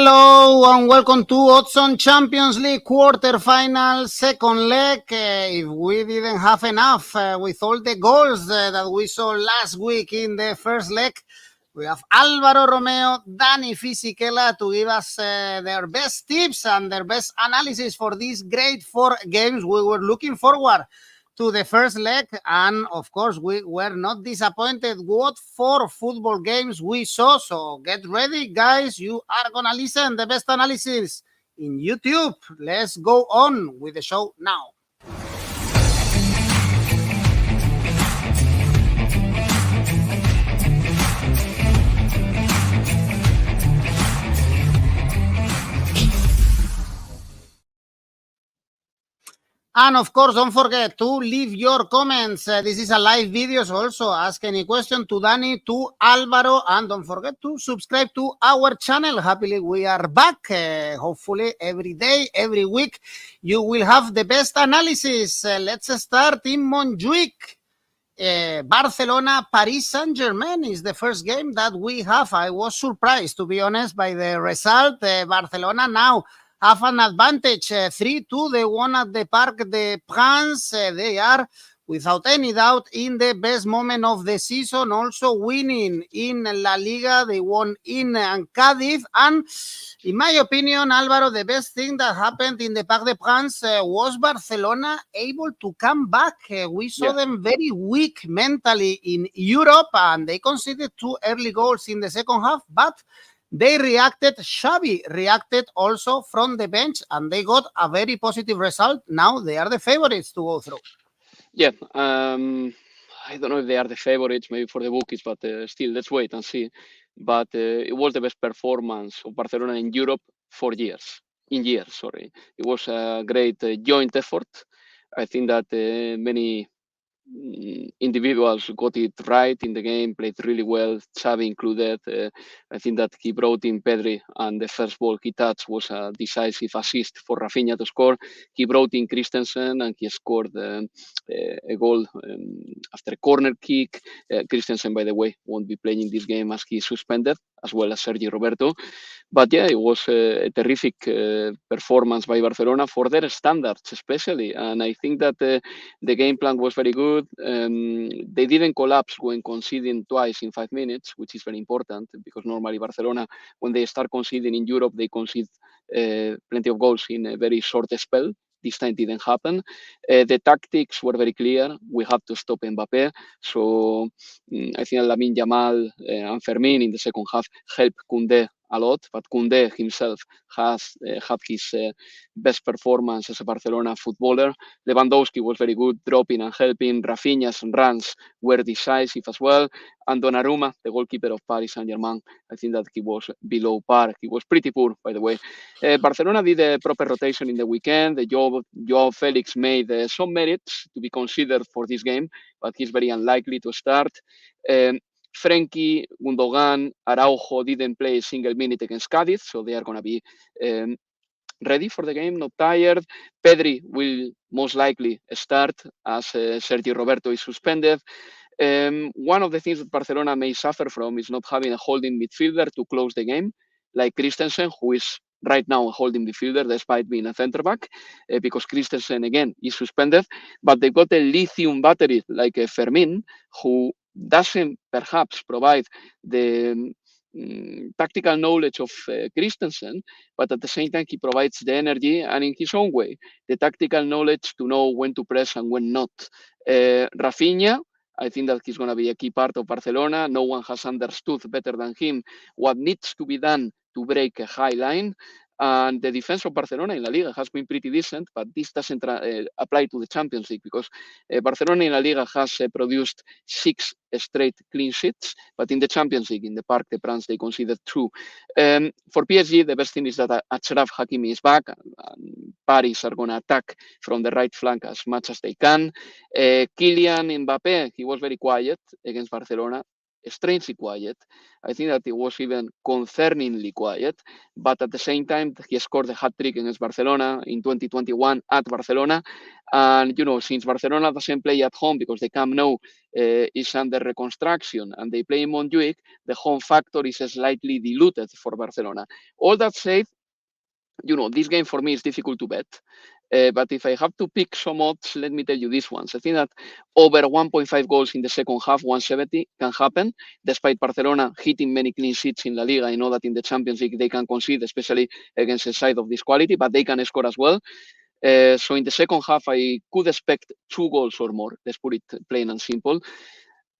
Hello and welcome to Odds on Champions League quarterfinals second leg. If we didn't have enough with all the goals that we saw last week in the first leg, we have Alvaro, Romeo, Dani, Fisichella to give us their best tips and their best analysis for these great 4 games. We were looking forward to the first leg, and of course we were not disappointed what 4 football games we saw. So get ready, guys. You are gonna listen the best analysis in YouTube. Let's go on with the show now. And of course, don't forget to leave your comments. This is a live video, so also ask any question to Dani, to Alvaro, and don't forget to subscribe to our channel. Happily, we are back. Hopefully, every day, every week, you will have the best analysis. Let's start in Montjuic. Barcelona, Paris Saint-Germain is the first game that we have. I was surprised, to be honest, by the result. Barcelona now have an advantage, 3-2. They won at the Parc des Princes. They are, without any doubt, in the best moment of the season, also winning in La Liga. They won in Cádiz. And in my opinion, Alvaro, the best thing that happened in the Parc des Princes was Barcelona able to come back. We saw them very weak mentally in Europe, and they conceded 2 early goals in the second half, but they reacted. Xavi reacted also from the bench, and they got a very positive result. Now they are the favorites to go through. Yeah, I don't know if they are the favorites, maybe for the bookies, but still, let's wait and see. But it was the best performance of Barcelona in Europe for years. It was a great joint effort. I think that many individuals got it right in the game, played really well, Xavi included. I think that he brought in Pedri, and the first ball he touched was a decisive assist for Rafinha to score. He brought in Christensen, and he scored a goal after a corner kick. Christensen, by the way, won't be playing in this game as he is suspended, as well as Sergi Roberto. But yeah, it was a terrific performance by Barcelona for their standards, especially. And I think that the game plan was very good. They didn't collapse when conceding twice in 5 minutes, which is very important, because normally Barcelona, when they start conceding in Europe, they concede plenty of goals in a very short spell. This time didn't happen. The tactics were very clear. We have to stop Mbappé. So I think Lamine Yamal and Fermin in the second half helped Koundé a lot, but Koundé himself has had his best performance as a Barcelona footballer. Lewandowski was very good, dropping and helping. Rafinha's runs were decisive as well. And Donnarumma, the goalkeeper of Paris Saint-Germain, I think that he was below par. He was pretty poor, by the way. Barcelona did a proper rotation in the weekend. Joao Felix made some merits to be considered for this game, but he's very unlikely to start. Frenkie, Gundogan, Araujo didn't play a single minute against Cádiz, so they are going to be ready for the game, not tired. Pedri will most likely start as Sergio Roberto is suspended. One of the things that Barcelona may suffer from is not having a holding midfielder to close the game, like Christensen, who is right now a holding midfielder despite being a centre back, because Christensen again is suspended. But they've got a lithium battery like Fermin, who doesn't perhaps provide the tactical knowledge of Christensen, but at the same time he provides the energy, and in his own way the tactical knowledge to know when to press and when not. Rafinha, I think that he's going to be a key part of Barcelona. No one has understood better than him what needs to be done to break a high line. And the defense of Barcelona in La Liga has been pretty decent, but this doesn't apply to the Champions League, because Barcelona in La Liga has produced 6 straight clean sheets, but in the Champions League, in the Parc des Princes, they conceded 2. For PSG, the best thing is that Achraf Hakimi is back, and Paris are going to attack from the right flank as much as they can. Kylian Mbappé, he was very quiet against Barcelona. strangely quiet. I think that it was even concerningly quiet, but at the same time, he scored a hat-trick against Barcelona in 2021 at Barcelona. And, since Barcelona doesn't play at home because the Camp Nou is under reconstruction and they play in Montjuic, the home factor is slightly diluted for Barcelona. All that said, this game for me is difficult to bet. But if I have to pick some odds, let me tell you these ones. I think that over 1.5 goals in the second half, 170 can happen, despite Barcelona hitting many clean sheets in La Liga. I know that in the Champions League they can concede, especially against a side of this quality, but they can score as well. So in the second half, I could expect 2 goals or more. Let's put it plain and simple.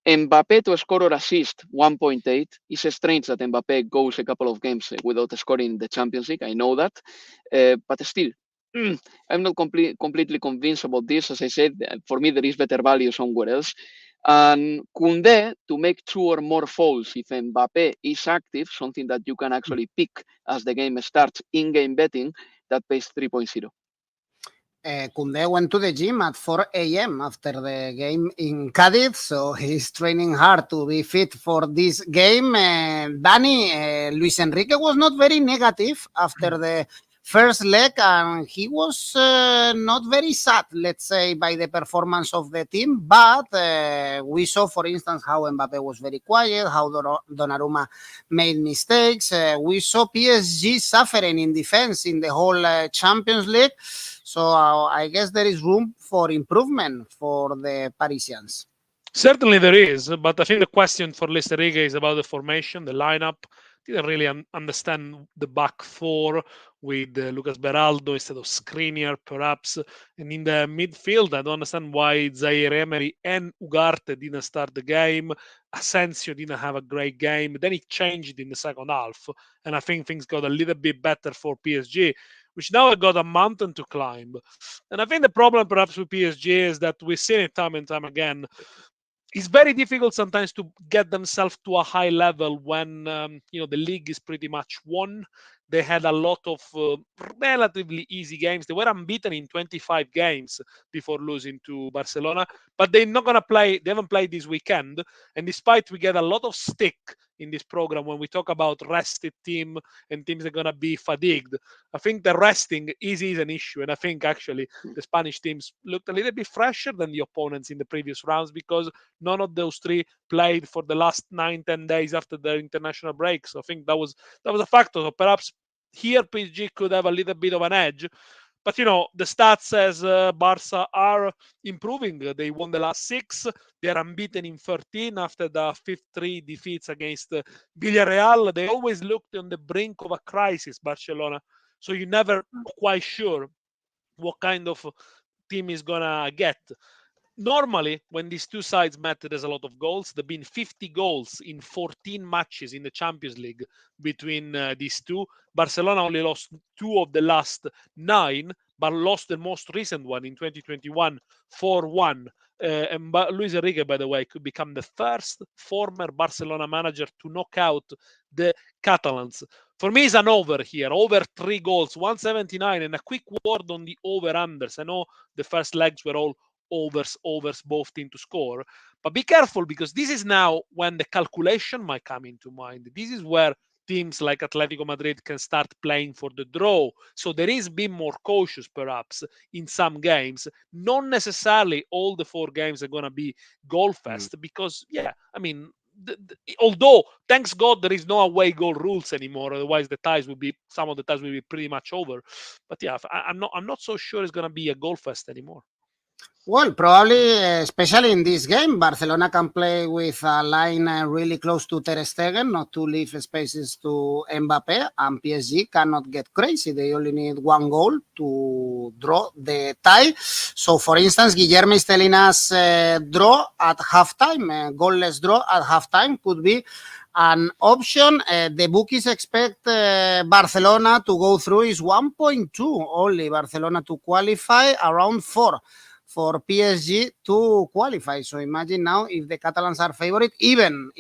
Mbappé to score or assist 1.8. It's strange that Mbappé goes a couple of games without scoring in the Champions League. I know that. But still, I'm not completely convinced about this. As I said, for me, there is better value somewhere else. And Koundé to make 2 or more fouls if Mbappé is active, something that you can actually pick as the game starts in-game betting, that pays 3.0. Koundé went to the gym at 4 a.m. after the game in Cádiz, so he's training hard to be fit for this game. Dani, Luis Enrique was not very negative after the first leg, and he was not very sad, let's say, by the performance of the team, but we saw, for instance, how Mbappé was very quiet, how Donnarumma made mistakes. We saw PSG suffering in defense in the whole Champions League. So I guess there is room for improvement for the Parisians. Certainly there is, but I think the question for Luis Enrique is about the formation, the lineup. Didn't really understand the back four with Lucas Beraldo instead of Skriniar, perhaps. And in the midfield, I don't understand why Zaire Emery and Ugarte didn't start the game. Asensio didn't have a great game. Then he changed in the second half, and I think things got a little bit better for PSG, which now got a mountain to climb. And I think the problem perhaps with PSG is that we've seen it time and time again. It's very difficult sometimes to get themselves to a high level when the league is pretty much won. They had a lot of relatively easy games. They were unbeaten in 25 games before losing to Barcelona, but they're not going to play. They haven't played this weekend. And despite we get a lot of stick in this program when we talk about rested team and teams that are going to be fatigued, I think the resting is an issue. And I think actually the Spanish teams looked a little bit fresher than the opponents in the previous rounds because none of those three played for the last 9-10 days after their international break. So I think that was a factor. So perhaps here PSG could have a little bit of an edge. But, the stats says Barca are improving. They won the last 6. They are unbeaten in 13 after the 5-3 defeats against Villarreal. They always looked on the brink of a crisis, Barcelona. So you're never quite sure what kind of team is going to get. Normally, when these two sides met, there's a lot of goals. There have been 50 goals in 14 matches in the Champions League between these two. Barcelona only lost 2 of the last 9, but lost the most recent one in 2021, 4-1. And Luis Enrique, by the way, could become the first former Barcelona manager to knock out the Catalans. For me, it's an over here. Over 3 goals, 179. And a quick word on the over-unders. I know the first legs were all overs, both teams to score. But be careful, because this is now when the calculation might come into mind. This is where teams like Atletico Madrid can start playing for the draw. So there is being more cautious, perhaps, in some games. Not necessarily all the 4 games are going to be goal fest, because, although, thanks God, there is no away goal rules anymore. Otherwise, some of the ties will be pretty much over. But yeah, I'm not so sure it's going to be a goal fest anymore. Well, probably, especially in this game, Barcelona can play with a line really close to Ter Stegen, not to leave spaces to Mbappé, and PSG cannot get crazy. They only need 1 goal to draw the tie. So, for instance, Guillermo is telling us draw at halftime, goalless draw at halftime could be an option. The bookies expect Barcelona to go through is 1.2 only. Barcelona to qualify, around 4 for PSG to qualify. So imagine now if the Catalans are favorite, even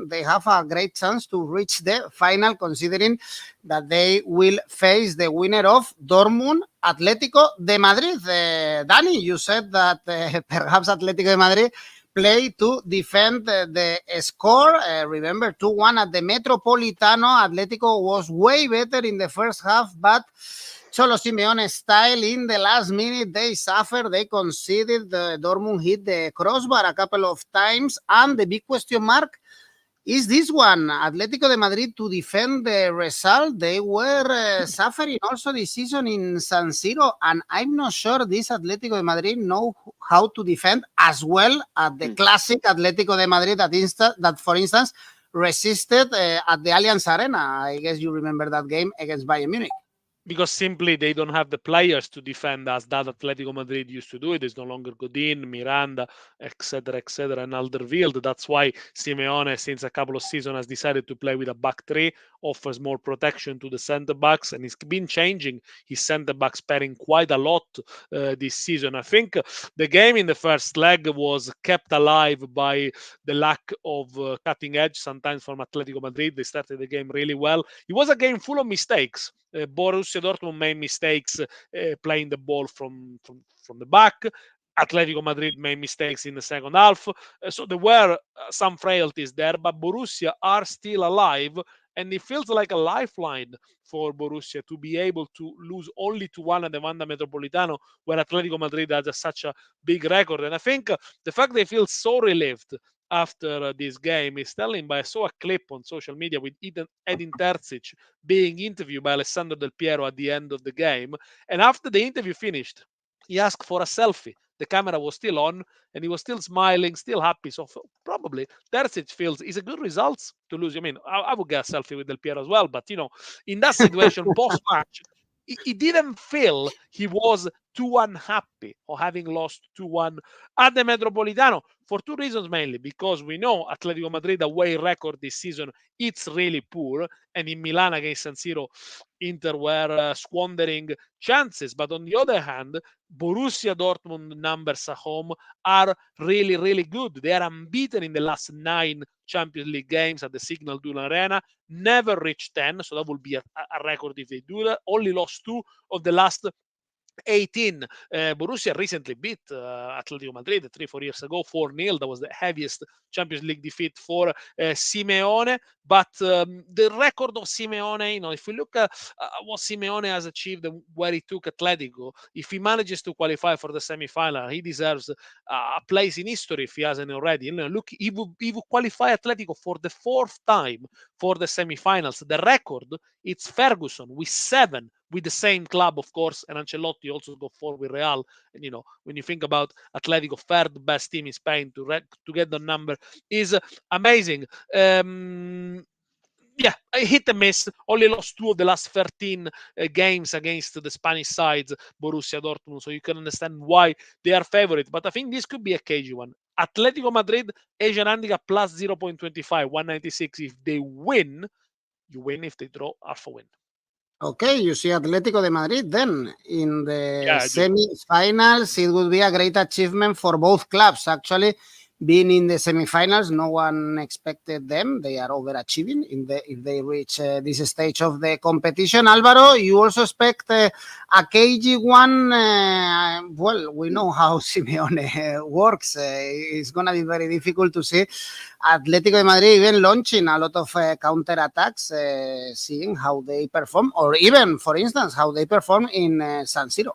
they have a great chance to reach the final, considering that they will face the winner of Dortmund, Atletico de Madrid. Dani, you said that perhaps Atletico de Madrid play to defend the score. Remember, 2-1 at the Metropolitano. Atletico was way better in the first half, but Cholo Simeone style, in the last minute, they suffered. They conceded. Dortmund hit the crossbar a couple of times. And the big question mark is this one. Atletico de Madrid, to defend the result, they were suffering also this season in San Siro, and I'm not sure this Atletico de Madrid know how to defend as well as the classic Atletico de Madrid that for instance, resisted at the Allianz Arena. I guess you remember that game against Bayern Munich. Because simply they don't have the players to defend as that Atletico Madrid used to do it. It's no longer Godin, Miranda, etc., and Alderweireld. That's why Simeone, since a couple of seasons, has decided to play with a back three, offers more protection to the centre backs, and he's been changing his centre backs pairing quite a lot this season. I think the game in the first leg was kept alive by the lack of cutting edge sometimes from Atletico Madrid. They started the game really well. It was a game full of mistakes. Borussia Dortmund made mistakes playing the ball from the back. Atletico Madrid made mistakes in the second half. So there were some frailties there, but Borussia are still alive, and it feels like a lifeline for Borussia to be able to lose only to 1 at the Wanda Metropolitano, where Atletico Madrid has such a big record. And I think the fact they feel so relieved after this game is telling. By I saw a clip on social media with Edin Terzic being interviewed by Alessandro Del Piero at the end of the game, and after the interview finished, he asked for a selfie. The camera was still on, and he was still smiling, still happy. So probably Terzic feels it's a good result to lose. I mean, I would get a selfie with Del Piero as well, but in that situation, post-match, he didn't feel he was too unhappy or having lost 2-1 at the Metropolitano for two reasons mainly. Because we know Atletico Madrid away record this season, it's really poor, and in Milan against San Siro, Inter were squandering chances. But on the other hand, Borussia Dortmund numbers at home are really, really good. They are unbeaten in the last 9 Champions League games at the Signal Iduna Arena, never reached 10, so that will be a record if they do that. Only lost 2 of the last 18. Borussia recently beat Atletico Madrid 3-4 years ago, 4-0. That was the heaviest Champions League defeat for Simeone. But the record of Simeone, if we look at what Simeone has achieved and where he took Atletico, if he manages to qualify for the semi-final, he deserves a place in history if he hasn't already. Look, he would qualify Atletico for the 4th time for the semi-finals. The record, it's Ferguson with 7 with the same club, of course, and Ancelotti also got 4 with Real. And when you think about Atletico, 3rd best team in Spain, to get the number is amazing. I hit and miss. Only lost 2 of the last 13 games against the Spanish sides, Borussia Dortmund. So you can understand why they are favorite. But I think this could be a cagey one. Atletico Madrid, Asian handicap plus 0.25, 196. If they win, you win. If they draw, half a win. Okay, you see Atletico de Madrid then in the semi-finals. It would be a great achievement for both clubs, actually. Being in the semi-finals, no one expected them. They are overachieving if they reach this stage of the competition. Alvaro, you also expect a cagey one. Well, we know how Simeone works. It's going to be very difficult to see Atletico de Madrid even launching a lot of counter-attacks, seeing how they perform, or even, for instance, how they perform in San Siro.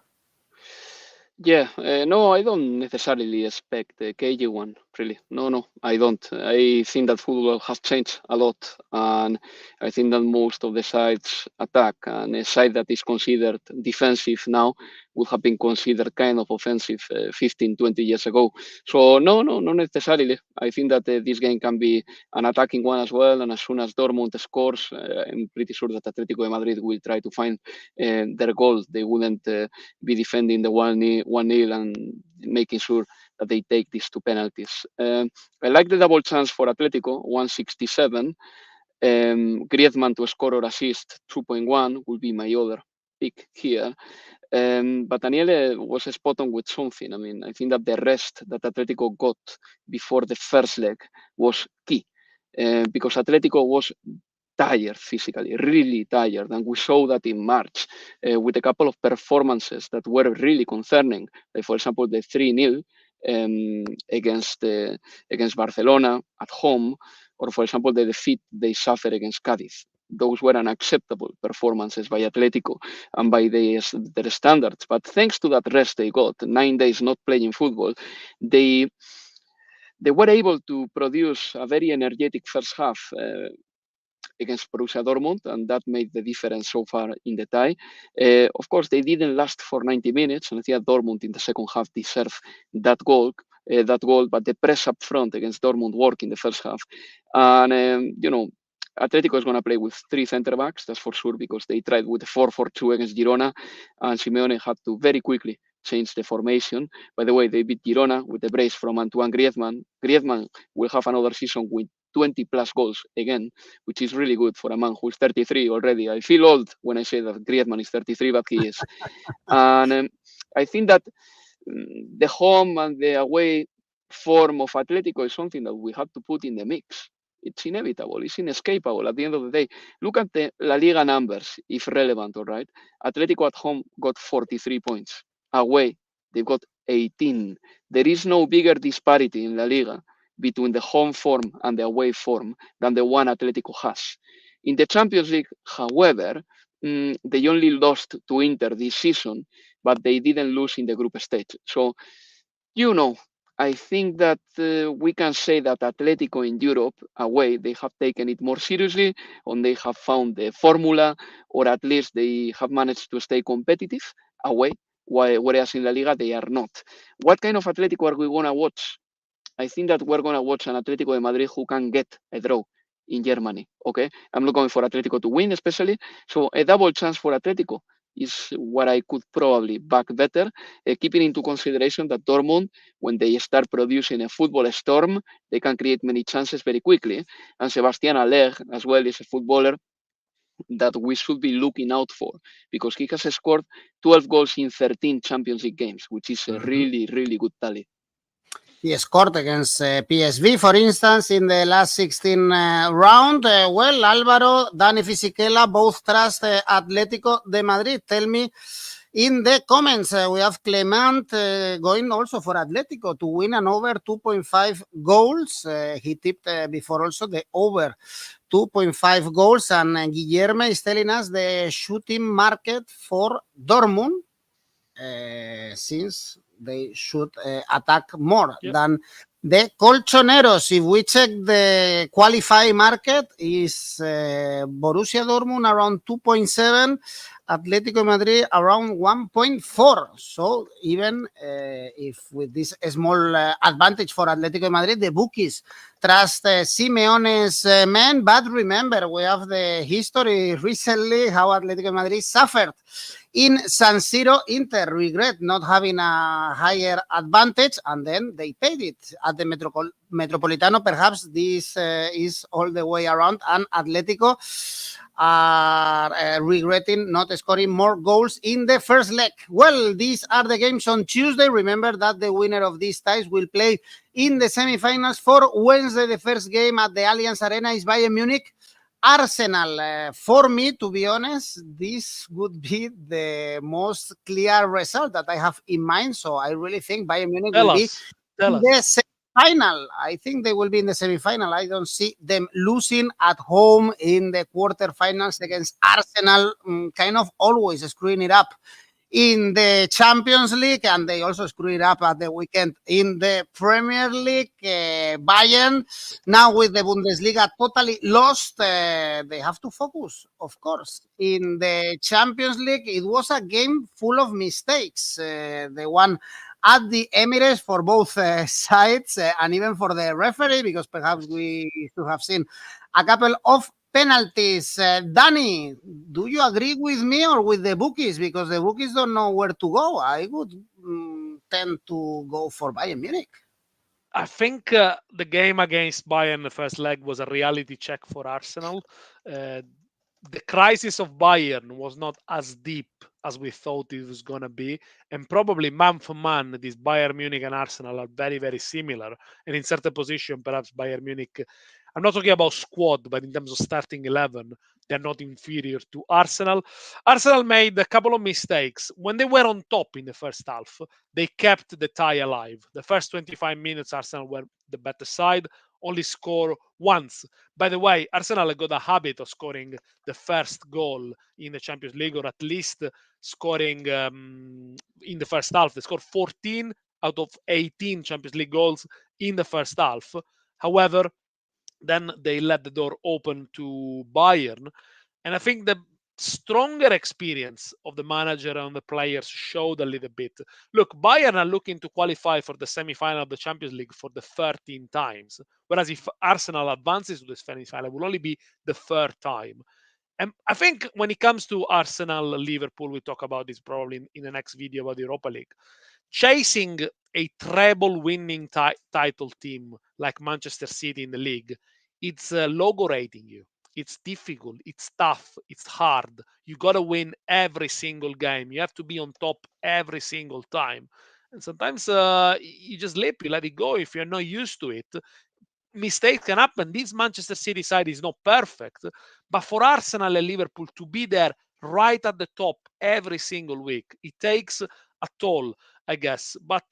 No, I don't necessarily expect a cagey one, really. No, I don't. I think that football has changed a lot, and I think that most of the sides attack, and a side that is considered defensive now would have been considered kind of offensive 15, 20 years ago. So no, not necessarily. I think that this game can be an attacking one as well, and as soon as Dortmund scores, I'm pretty sure that Atletico de Madrid will try to find their goal. They wouldn't be defending the 1-0 and making sure that they take these 2 penalties. I like the double chance for Atletico, 167. Griezmann to score or assist, 2.1 will be my other pick here. But Daniele was spot on with something. I mean, I think that the rest that Atletico got before the first leg was key, because Atletico was tired physically, really tired. And we saw that in March with a couple of performances that were really concerning. Like, for example, the 3-0 against Barcelona at home, or for example, the defeat they suffered against Cadiz. Those were unacceptable performances by Atletico and by their standards. But thanks to that rest they got, 9 days not playing football, they were able to produce a very energetic first half against Borussia Dortmund, and that made the difference so far in the tie. Of course, they didn't last for 90 minutes, and I think Dortmund in the second half deserved that goal, but the press up front against Dortmund worked in the first half. And, Atletico is going to play with 3 centre backs, that's for sure, because they tried with the 4-4-2 against Girona, and Simeone had to very quickly change the formation. By the way, they beat Girona with the brace from Antoine Griezmann. Griezmann will have another season with 20 plus goals again, which is really good for a man who's 33 already. I feel old when I say that Griezmann is 33, but he is. And I think that the home and the away form of Atletico is something that we have to put in the mix. It's inevitable. It's inescapable at the end of the day. Look at the La Liga numbers, if relevant, all right? Atletico at home got 43 points. Away, they've got 18. There is no bigger disparity in La Liga between the home form and the away form than the one Atletico has. In the Champions League, however, they only lost to Inter this season, but they didn't lose in the group stage. So, I think that we can say that Atletico in Europe, away, they have taken it more seriously, and they have found the formula, or at least they have managed to stay competitive away, whereas in La Liga they are not. What kind of Atletico are we going to watch? I think that we're going to watch an Atletico de Madrid who can get a draw in Germany, okay? I'm not going for Atletico to win, especially. So a double chance for Atletico is what I could probably back better, keeping into consideration that Dortmund, when they start producing a football storm, they can create many chances very quickly. And Sebastian Aller, as well, is a footballer that we should be looking out for, because he has scored 12 goals in 13 Champions League games, which is a really, really good tally. He scored against PSV, for instance, in the last 16 round. Well, Alvaro, Dani, Fisichella both trust Atletico de Madrid. Tell me in the comments. We have Clement going also for Atletico to win an over 2.5 goals. He tipped before also the over 2.5 goals. And Guillermo is telling us the shooting market for Dortmund since they should attack more than the Colchoneros. If we check the qualifying market, is Borussia Dortmund around 2.7, Atletico Madrid around 1.4. So even if with this small advantage for Atletico Madrid, the bookies trust Simeone's men. But remember, we have the history recently how Atletico Madrid suffered in San Siro. Inter regret not having a higher advantage, and then they paid it at the Metropolitano. Perhaps this is all the way around, and Atletico are regretting not scoring more goals in the first leg. Well, these are the games on Tuesday. Remember that the winner of these ties will play in the semifinals for Wednesday. The first game at the Allianz Arena is Bayern Munich Arsenal. For me, to be honest, this would be the most clear result that I have in mind. So I really think Bayern Munich will be in the semi-final. I think they will be in the semi-final. I don't see them losing at home in the quarterfinals against Arsenal, kind of always screwing it up in the Champions League, and they also screw it up at the weekend in the Premier League. Bayern, now with the Bundesliga totally lost, they have to focus, of course. In the Champions League, it was a game full of mistakes. The one at the Emirates for both sides, and even for the referee, because perhaps we should have seen a couple of penalties. Dani, do you agree with me or with the bookies? Because the bookies don't know where to go. I would tend to go for Bayern Munich. I think the game against Bayern, the first leg, was a reality check for Arsenal. The crisis of Bayern was not as deep as we thought it was going to be. And probably man for man, these Bayern Munich and Arsenal are very, very similar. And in certain position, perhaps Bayern Munich, I'm not talking about squad, but in terms of starting 11, they're not inferior to Arsenal. Arsenal made a couple of mistakes. When they were on top in the first half, they kept the tie alive. The first 25 minutes, Arsenal were the better side, only score once. By the way, Arsenal got a habit of scoring the first goal in the Champions League, or at least scoring in the first half. They scored 14 out of 18 Champions League goals in the first half. However, then they let the door open to Bayern. And I think the stronger experience of the manager and the players showed a little bit. Look, Bayern are looking to qualify for the semi-final of the Champions League for the 13 times. Whereas if Arsenal advances to the semi-final, it will only be the third time. And I think when it comes to Arsenal, Liverpool, we talk about this probably in the next video about the Europa League. Chasing a treble winning title team like Manchester City in the league, it's logo rating you. It's difficult, it's tough, it's hard. You got to win every single game. You have to be on top every single time. And sometimes you just slip, you let it go if you're not used to it. Mistakes can happen. This Manchester City side is not perfect, but for Arsenal and Liverpool to be there right at the top every single week, it takes a toll, I guess. But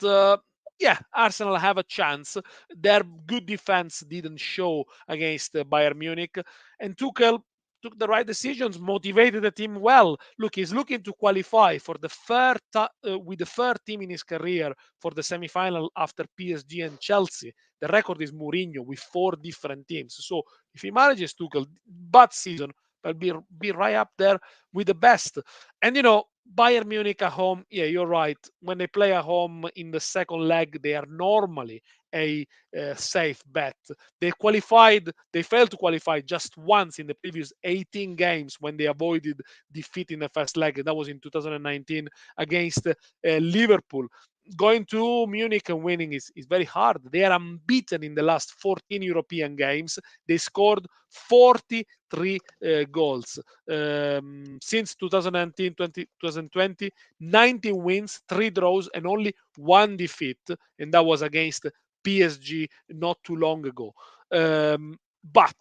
yeah, Arsenal have a chance. Their good defense didn't show against Bayern Munich, and Tuchel took the right decisions, motivated the team well. Look, he's looking to qualify for the with the third team in his career for the semi-final after PSG and Chelsea. The record is Mourinho with 4 different teams. So if he manages Tuchel, bad season, but be right up there with the best. And Bayern Munich at home, yeah, you're right. When they play at home in the second leg, they are normally a safe bet. They failed to qualify just once in the previous 18 games when they avoided defeat in the first leg. That was in 2019 against Liverpool. Going to Munich and winning is very hard. They are unbeaten in the last 14 European games. They scored 43 goals. Since 2019-2020, 19 wins, 3 draws, and only 1 defeat. And that was against PSG not too long ago. But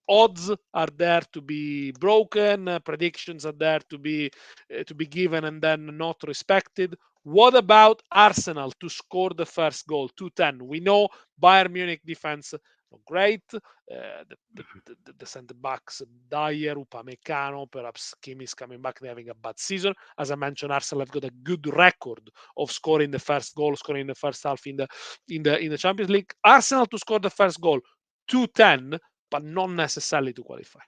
odds are there to be broken. Predictions are there to be given and then not respected. What about Arsenal to score the first goal? 2-10. We know Bayern Munich defense not great. The centre backs, Dyer, Upamecano, perhaps Kim is coming back. They're having a bad season. As I mentioned, Arsenal have got a good record of scoring the first goal, scoring in the first half in the Champions League. Arsenal to score the first goal, 2-10, but not necessarily to qualify.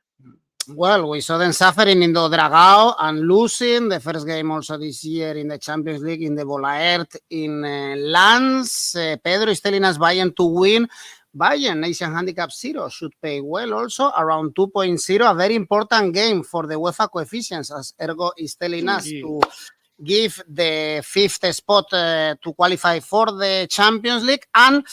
Well, we saw them suffering in the Dragao and losing the first game also this year in the Champions League in the Bolaert in Lens. Pedro is telling us Bayern to win. Bayern, Asian Handicap 0, should pay well also, around 2.0, a very important game for the UEFA coefficients, as Ergo is telling us, to give the 5th spot to qualify for the Champions League. And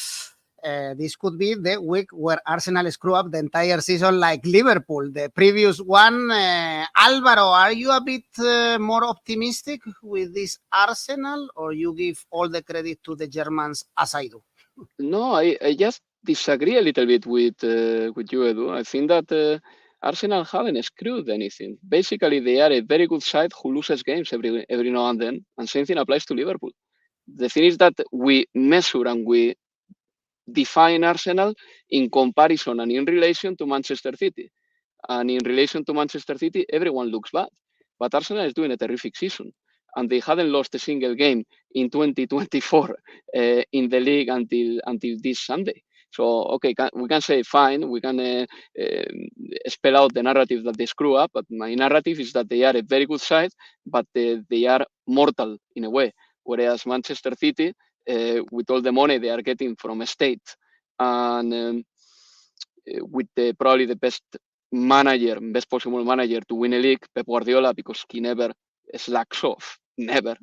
this could be the week where Arsenal screw up the entire season like Liverpool, the previous one. Alvaro, are you a bit more optimistic with this Arsenal, or you give all the credit to the Germans as I do? No, I just disagree a little bit with you, Edu. I think that Arsenal haven't screwed anything. Basically, they are a very good side who loses games every now and then, and same thing applies to Liverpool. The thing is that we measure and we define Arsenal in comparison and in relation to Manchester City. And in relation to Manchester City, everyone looks bad. But Arsenal is doing a terrific season. And they hadn't lost a single game in 2024 in the league until this Sunday. So, okay, we can say fine, we can spell out the narrative that they screw up, but my narrative is that they are a very good side, but they are mortal in a way. Whereas Manchester City, with all the money they are getting from a state, and with probably the best possible manager to win a league, Pep Guardiola, because he never slacks off. Never.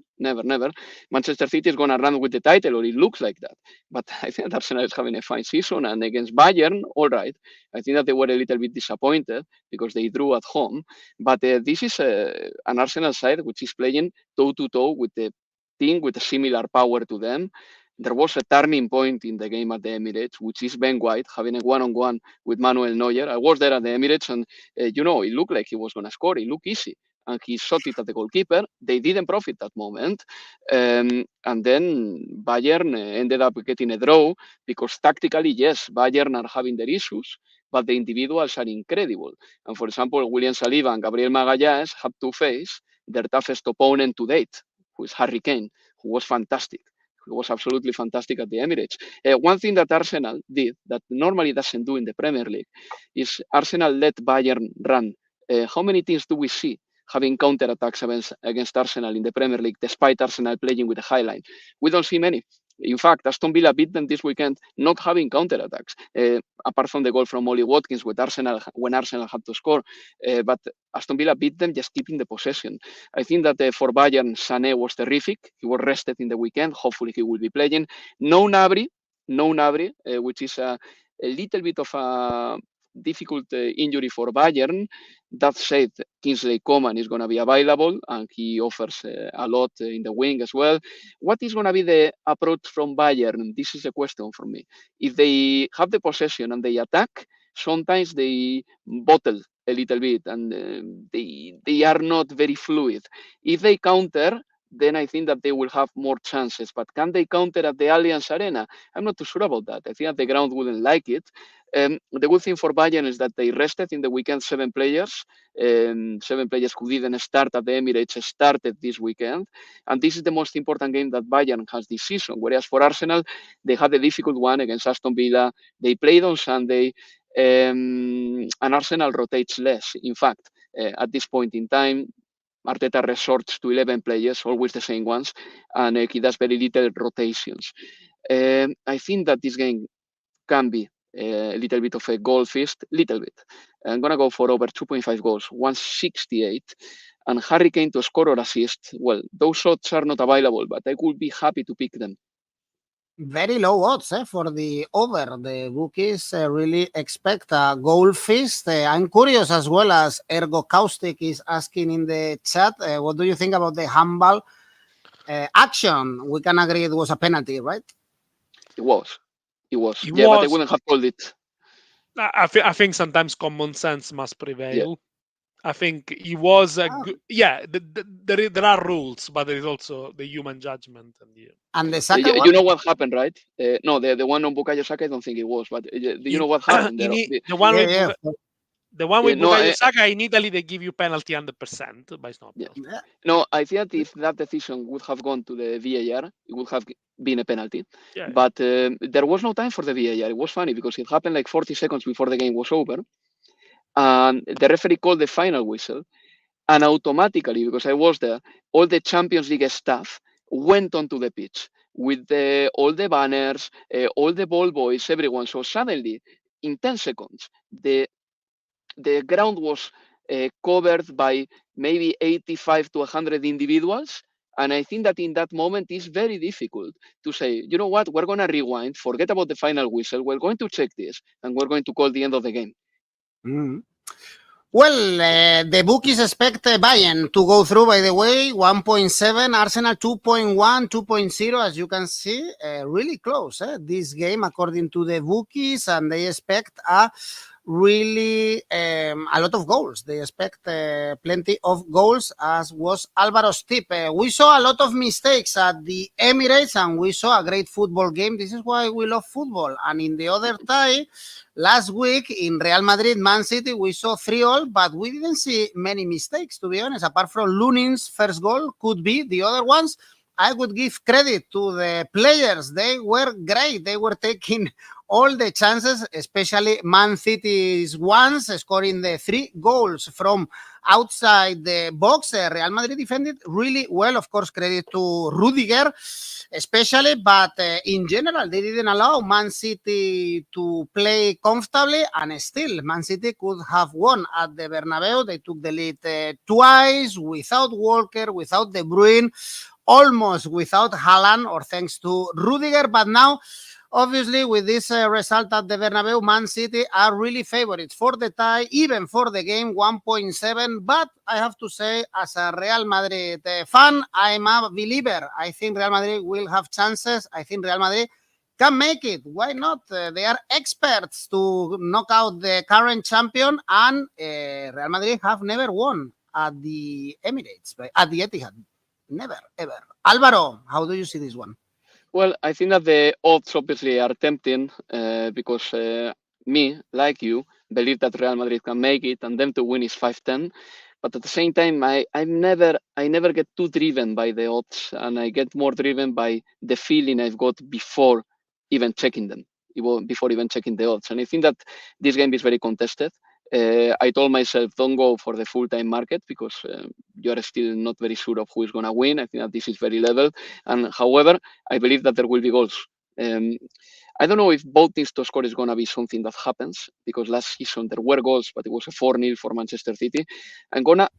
Manchester City is going to run with the title, or it looks like that. But I think Arsenal is having a fine season, and against Bayern, all right. I think that they were a little bit disappointed because they drew at home. But this is an Arsenal side which is playing toe-to-toe with the team with a similar power to them. There was a turning point in the game at the Emirates, which is Ben White having a one-on-one with Manuel Neuer. I was there at the Emirates, and it looked like he was going to score. It looked easy. And he shot it at the goalkeeper. They didn't profit that moment. And then Bayern ended up getting a draw because tactically, yes, Bayern are having their issues, but the individuals are incredible. And for example, William Saliba and Gabriel Magalhães had to face their toughest opponent to date, who is Harry Kane, who was fantastic. He was absolutely fantastic at the Emirates. One thing that Arsenal did that normally doesn't do in the Premier League is Arsenal let Bayern run. How many teams do we see having counter-attacks against Arsenal in the Premier League, despite Arsenal playing with a high line? We don't see many. In fact, Aston Villa beat them this weekend not having counter-attacks, apart from the goal from Ollie Watkins when Arsenal had to score. But Aston Villa beat them just keeping the possession. I think that for Bayern, Sané was terrific. He was rested in the weekend. Hopefully he will be playing. No Gnabry, which is a little bit of a difficult injury for Bayern. That said, Kingsley Coman is going to be available, and he offers a lot in the wing as well. What is going to be the approach from Bayern? This is a question for me. If they have the possession and they attack, sometimes they bottle a little bit, and they are not very fluid. If they counter, then I think that they will have more chances. But can they counter at the Allianz Arena? I'm not too sure about that. I think that the ground wouldn't like it. The good thing for Bayern is that they rested in the weekend 7 players. 7 players who didn't start at the Emirates started this weekend. And this is the most important game that Bayern has this season. Whereas for Arsenal, they had a difficult one against Aston Villa. They played on Sunday. And Arsenal rotates less. In fact, at this point in time, Arteta resorts to 11 players, always the same ones, and he does very little rotations. I think that this game can be a little bit of a goal feast, little bit. I'm going to go for over 2.5 goals, 168. And Harry Kane to score or assist, well, those shots are not available, but I would be happy to pick them. Very low odds for the over. The bookies really expect a goal feast. I'm curious as well, as Ergo Caustic is asking in the chat, what do you think about the handball action? We can agree it was a penalty, right? It was. But they wouldn't have called it. I think sometimes common sense must prevail. Yeah. I think he was a good. Yeah, there are rules, but there is also the human judgment. And the Saka one? You know what happened, right? No, the one on Bukayo Saka, I don't think it was, but you know what happened? The one with Bukayo Saka in Italy, they give you penalty 100%, but it's not. Yeah. No, I think that if that decision would have gone to the VAR, it would have been a penalty. Yeah. But there was no time for the VAR. It was funny because it happened like 40 seconds before the game was over. And the referee called the final whistle, and automatically, because I was there, all the Champions League staff went onto the pitch with all the banners, all the ball boys, everyone. So suddenly, in 10 seconds, the ground was covered by maybe 85 to 100 individuals. And I think that in that moment, it's very difficult to say, you know what, we're going to rewind, forget about the final whistle, we're going to check this, and we're going to call the end of the game. Mm. Well, the bookies expect Bayern to go through, by the way, 1.7, Arsenal 2.1, 2.0, as you can see, really close, this game, according to the bookies, and they expect really a lot of goals. They expect plenty of goals, as was Alvaro's tip. We saw a lot of mistakes at the Emirates, and we saw a great football game. This is why we love football. And in the other tie, last week in Real Madrid, Man City, we saw 3-3, but we didn't see many mistakes, to be honest. Apart from Lunin's first goal, could be the other ones. I would give credit to the players. They were great. They were taking all the chances, especially Man City's ones, scoring the 3 goals from outside the box. Real Madrid defended really well. Of course, credit to Rudiger, especially, but in general, they didn't allow Man City to play comfortably, and still, Man City could have won at the Bernabeu. They took the lead twice without Walker, without De Bruyne, almost without Haaland, or thanks to Rudiger. But now, obviously, with this result at the Bernabeu, Man City are really favorites for the tie, even for the game, 1.7. But I have to say, as a Real Madrid fan, I'm a believer. I think Real Madrid will have chances. I think Real Madrid can make it. Why not? They are experts to knock out the current champion, and Real Madrid have never won at the Emirates, at the Etihad. Never, ever. Alvaro, how do you see this one? Well, I think that the odds obviously are tempting because me, like you, believe that Real Madrid can make it, and them to win is 5-10. But at the same time, I never get too driven by the odds, and I get more driven by the feeling I've got before even checking them, before even checking the odds. And I think that this game is very contested. I told myself, don't go for the full-time market because you are still not very sure of who is going to win. I think that this is very level. And however, I believe that there will be goals. I don't know if both teams to score is going to be something that happens because last season there were goals, but it was a 4-0 for Manchester City. I'm going to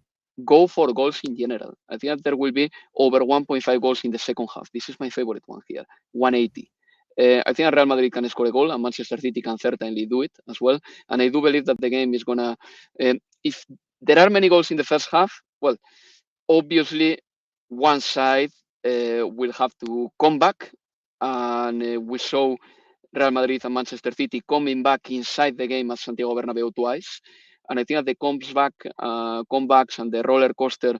go for goals in general. I think that there will be over 1.5 goals in the second half. This is my favorite one here, 180. I think Real Madrid can score a goal, and Manchester City can certainly do it as well. And I do believe that the game is gonna. If there are many goals in the first half, well, obviously one side will have to come back, and we saw Real Madrid and Manchester City coming back inside the game at Santiago Bernabeu twice. And I think that the comebacks and the roller coaster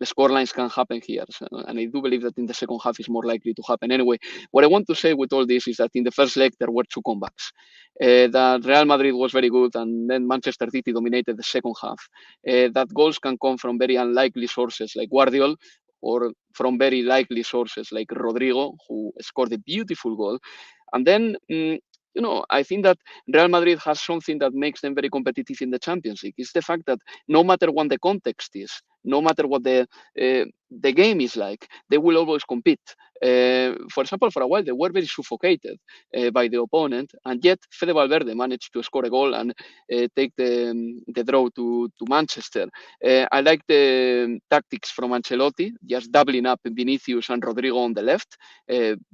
scorelines can happen here. So, and I do believe that in the second half is more likely to happen. Anyway, what I want to say with all this is that in the first leg, there were 2 comebacks. That Real Madrid was very good, and then Manchester City dominated the second half. That goals can come from very unlikely sources like Guardiola, or from very likely sources like Rodrigo, who scored a beautiful goal. And then, I think that Real Madrid has something that makes them very competitive in the Champions League. It's the fact that no matter what the context is, no matter what the game is like, they will always compete. For example, for a while, they were very suffocated by the opponent, and yet Fede Valverde managed to score a goal and take the draw to Manchester. I like the tactics from Ancelotti, just doubling up Vinicius and Rodrigo on the left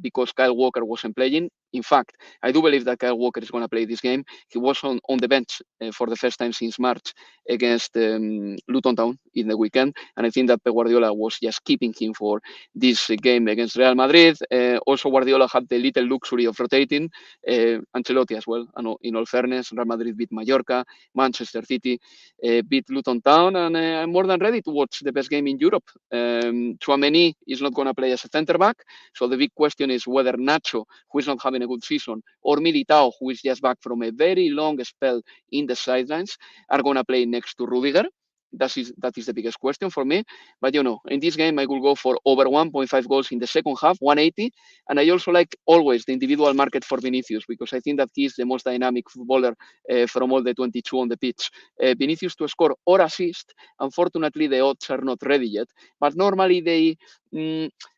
because Kyle Walker wasn't playing. In fact, I do believe that Kyle Walker is going to play this game. He was on the bench for the first time since March against Luton Town in the weekend, and I think that Pep Guardiola was just keeping him for this game against Real Madrid. Also, Guardiola had the little luxury of rotating. Ancelotti as well. And in all fairness, Real Madrid beat Mallorca, Manchester City beat Luton Town, and I'm more than ready to watch the best game in Europe. Tchouaméni is not going to play as a centre back, so the big question is whether Nacho, who is not having a good season, or Militao, who is just back from a very long spell in the sidelines, are going to play next to Rudiger. That is the biggest question for me. But in this game, I will go for over 1.5 goals in the second half, 180. And I also like always the individual market for Vinicius because I think that he is the most dynamic footballer from all the 22 on the pitch. Vinicius to score or assist. Unfortunately, the odds are not ready yet, but normally they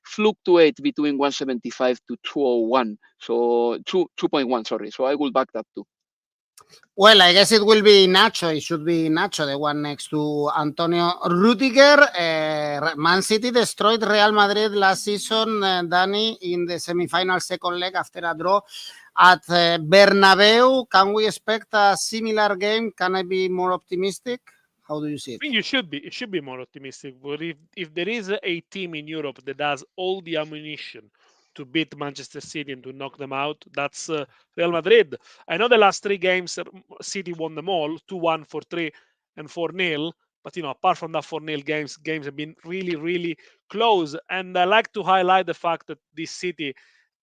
fluctuate between 175 to 201. So 2.1, sorry. So I will back that too. Well, I guess it will be Nacho. It should be Nacho, the one next to Antonio Rudiger. Man City destroyed Real Madrid last season, Dani, in the semi-final second leg after a draw at Bernabeu. Can we expect a similar game? Can I be more optimistic? How do you see it? I think you should be more optimistic. But if there is a team in Europe that has all the ammunition to beat Manchester City and to knock them out, that's Real Madrid. I know the last 3 games, City won them all, 2-1, 4-3, and 4-0. But apart from that 4-0 games have been really, really close. And I like to highlight the fact that this City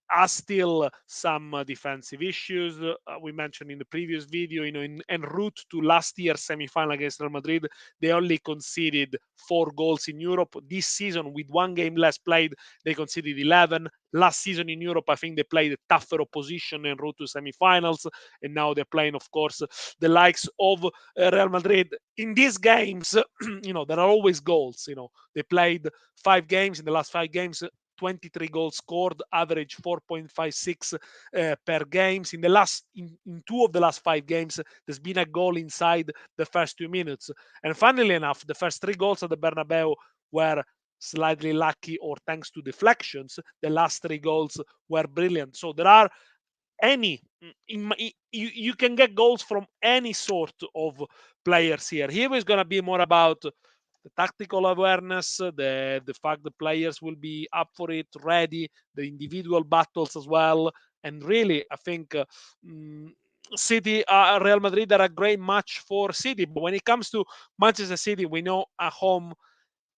has still some defensive issues. We mentioned in the previous video, en route to last year's semi-final against Real Madrid, they only conceded 4 goals in Europe. This season, with 1 game less played, they conceded 11. Last season in Europe, I think they played a tougher opposition en route to semi-finals, and now they're playing, of course, the likes of Real Madrid. In these games, there are always goals. They played 5 games. In the last 5 games, 23 goals scored, average 4.56 per games. In 2 of the last 5 games, there's been a goal inside the first 2 minutes. And funnily enough, the first 3 goals at the Bernabeu were slightly lucky or thanks to deflections. The last 3 goals were brilliant. So there are you can get goals from any sort of players here. Here is going to be more about the tactical awareness, the fact the players will be up for it, ready, the individual battles as well. And really, I think City, Real Madrid are a great match for City. But when it comes to Manchester City, we know at home,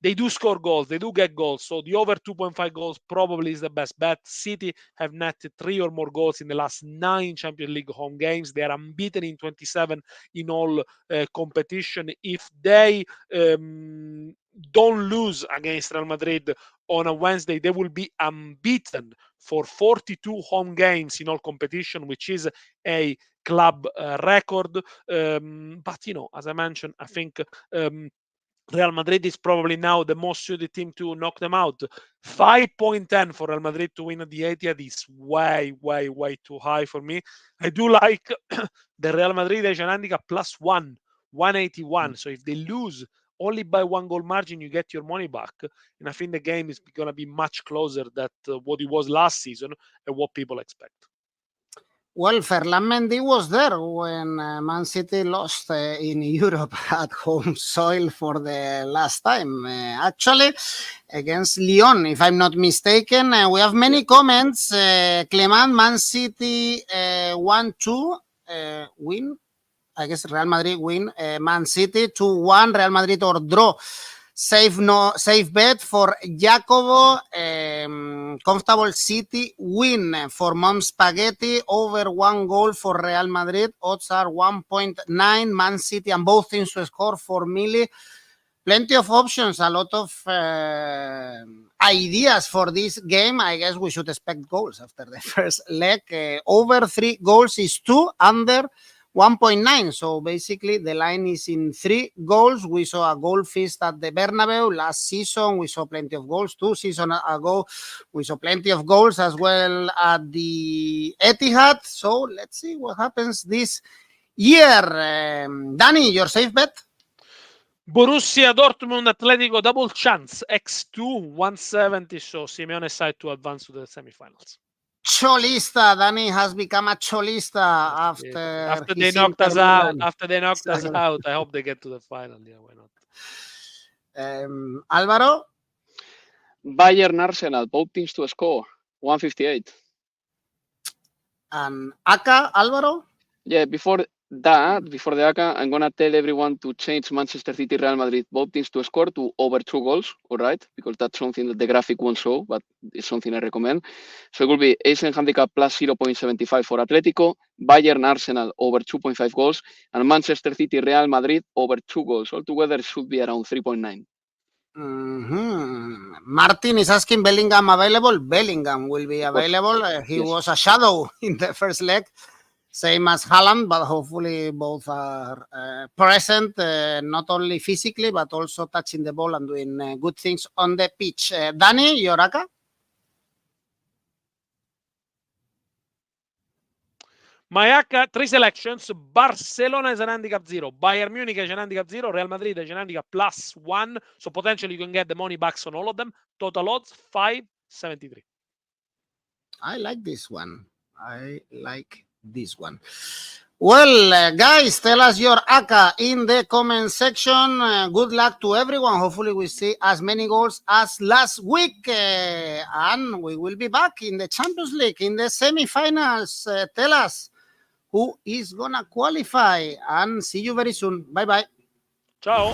they do score goals. They do get goals. So the over 2.5 goals probably is the best bet. City have netted 3 or more goals in the last 9 Champions League home games. They are unbeaten in 27 in all competition. If they don't lose against Real Madrid on a Wednesday, they will be unbeaten for 42 home games in all competition, which is a club record. But, as I mentioned, I think Real Madrid is probably now the most suited team to knock them out. 5.10 for Real Madrid to win at the Etihad is way, way, way too high for me. I do like the Real Madrid Asian handicap plus 181. So if they lose only by 1 goal margin, you get your money back. And I think the game is going to be much closer than what it was last season and what people expect. Well, Ferland Mendy was there when Man City lost in Europe at home soil for the last time. Actually, against Lyon, if I'm not mistaken. We have many comments. Clement, Man City 1-2 win. I guess Real Madrid win. Man City 2-1. Real Madrid or draw. Safe bet for Jacobo. Comfortable City win for Mom Spaghetti. Over 1 goal for Real Madrid. Odds are 1.9. Man City and both teams to score for Millie. Plenty of options. A lot of ideas for this game. I guess we should expect goals after the first leg. Over 3 goals is 2. Under 1.9. So basically the line is in 3 goals. We saw a goal feast at the Bernabeu last season. We saw plenty of goals 2 seasons ago. We saw plenty of goals as well at the Etihad. So let's see what happens this year. Dani, your safe bet? Borussia Dortmund Atletico double chance X2 170. So Simeone side to advance to the semifinals. Cholista. Dani has become a Cholista after they knocked us out. After they knocked us out, I hope they get to the final. Yeah, why not? Alvaro? Bayern Arsenal, both teams to score 158. And ACCA, Alvaro? Yeah, before the ACCA, I'm going to tell everyone to change Manchester City, Real Madrid, both teams to score to over 2 goals, all right? Because that's something that the graphic won't show, but it's something I recommend. So it will be Asian handicap plus 0.75 for Atletico, Bayern Arsenal over 2.5 goals, and Manchester City, Real Madrid over 2 goals. Altogether, it should be around 3.9. Martin is asking Bellingham available. Bellingham will be available. He was a shadow in the first leg. Same as Haaland, but hopefully both are present, not only physically, but also touching the ball and doing good things on the pitch. Dani, your ACCA? My ACCA, 3 selections. Barcelona is an handicap 0. Bayern Munich is an handicap 0. Real Madrid is an handicap plus 1. So potentially you can get the money backs on all of them. Total odds 5.73. I like this one. Well, guys, tell us your ACCA in the comment section. Good luck to everyone. Hopefully we see as many goals as last week. And we will be back in the Champions League in the semi-finals. Tell us who is going to qualify. And see you very soon. Bye-bye. Ciao.